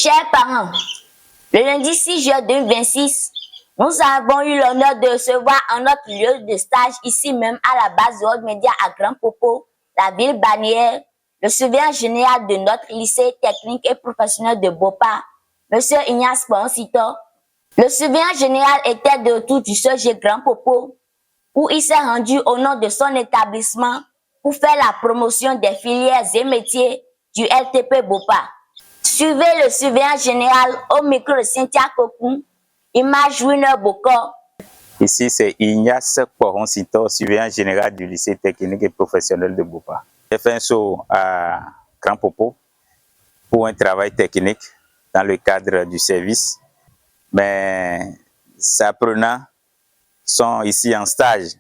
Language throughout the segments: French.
Chers parents, le lundi 6 juin 2026, nous avons eu l'honneur de recevoir en notre lieu de stage, ici même à la base de World Media à Grand Popo, la ville balnéaire, le surveillant général de notre lycée technique et professionnel de Bopa, M. Ignace Ponsito. Le surveillant général était de retour du CG Grand Popo, où il s'est rendu au nom de son établissement pour faire la promotion des filières et métiers du LTP Bopa. Suivez le surveillant général au micro de Cynthia Kokoum, image Winner Boko. Ici, c'est Ignace Ponsito, surveillant général du lycée technique et professionnel de Bopa. J'ai fait un saut à Grand Popo pour un travail technique dans le cadre du service. Mais ces apprenants sont ici en stage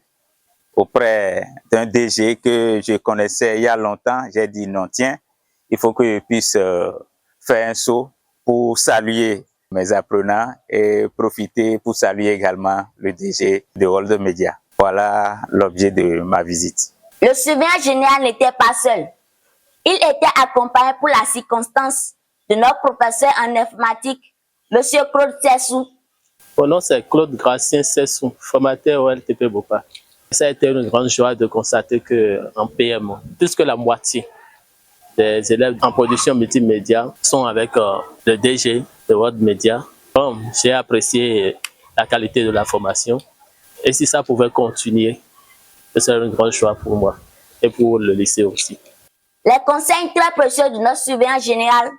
auprès d'un DG que je connaissais il y a longtemps. J'ai dit non, tiens, il faut que je puisse faire un saut pour saluer mes apprenants et profiter pour saluer également le DG de World Media. Voilà l'objet de ma visite. Le surveillant général n'était pas seul. Il était accompagné pour la circonstance de notre professeur en informatique, M. Claude Sessou. Mon nom c'est Claude Gracien Sessou, formateur au LTP Bopa. Ça a été une grande joie de constater qu'en PM, plus que la moitié des élèves en production multimédia sont avec le DG de World Media. J'ai apprécié la qualité de la formation et si ça pouvait continuer, ce serait une grande joie pour moi et pour le lycée aussi. Les conseils très précieux de notre surveillant général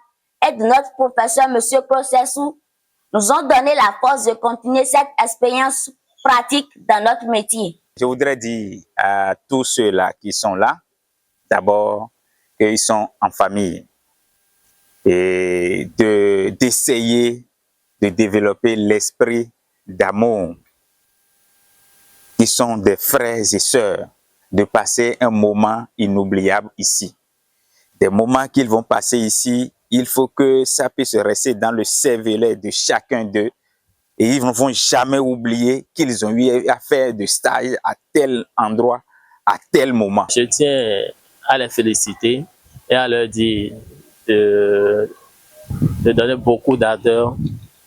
et de notre professeur M. Claude Sessou nous ont donné la force de continuer cette expérience pratique dans notre métier. Je voudrais dire à tous ceux-là qui sont là, d'abord, qu'ils sont en famille et d'essayer de développer l'esprit d'amour, qui sont des frères et sœurs, de passer un moment inoubliable ici. Des moments qu'ils vont passer ici, il faut que ça puisse rester dans le cervelet de chacun d'eux. Et ils ne vont jamais oublier qu'ils ont eu à faire de stage à tel endroit, à tel moment. Je tiens à les féliciter et à leur dire de donner beaucoup d'ardeur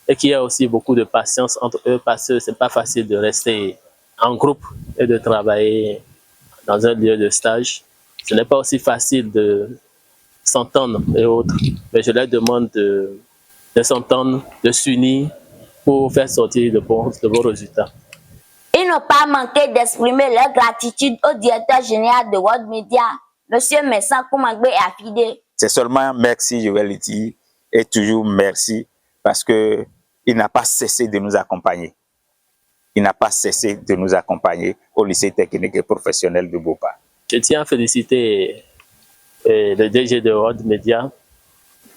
et qu'il y a aussi beaucoup de patience entre eux parce que ce n'est pas facile de rester en groupe et de travailler dans un lieu de stage. Ce n'est pas aussi facile de s'entendre et autres, mais je leur demande de s'entendre, de s'unir pour faire sortir de bons résultats. Ils n'ont pas manqué d'exprimer leur gratitude au directeur général de World Media, M. Messan Koumangbe et Afide. C'est seulement merci, je vais le dire, et toujours merci, parce qu'il n'a pas cessé de nous accompagner. Il n'a pas cessé de nous accompagner au lycée technique et professionnel de Bopa. Je tiens à féliciter le DG de World Media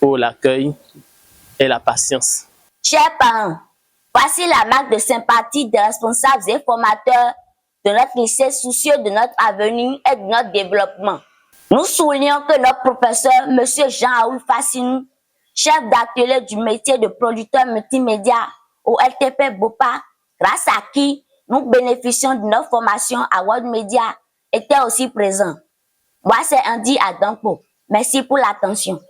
pour l'accueil et la patience. Chers parents, voici la marque de sympathie des responsables et formateurs de notre lycée soucieux de notre avenir et de notre développement. Nous soulignons que notre professeur, M. Jean-Aoul Fassinou, chef d'atelier du métier de producteur multimédia au LTP Bopa, grâce à qui nous bénéficions de notre formation à World Media, était aussi présent. Moi, c'est Andy Adampo. Merci pour l'attention.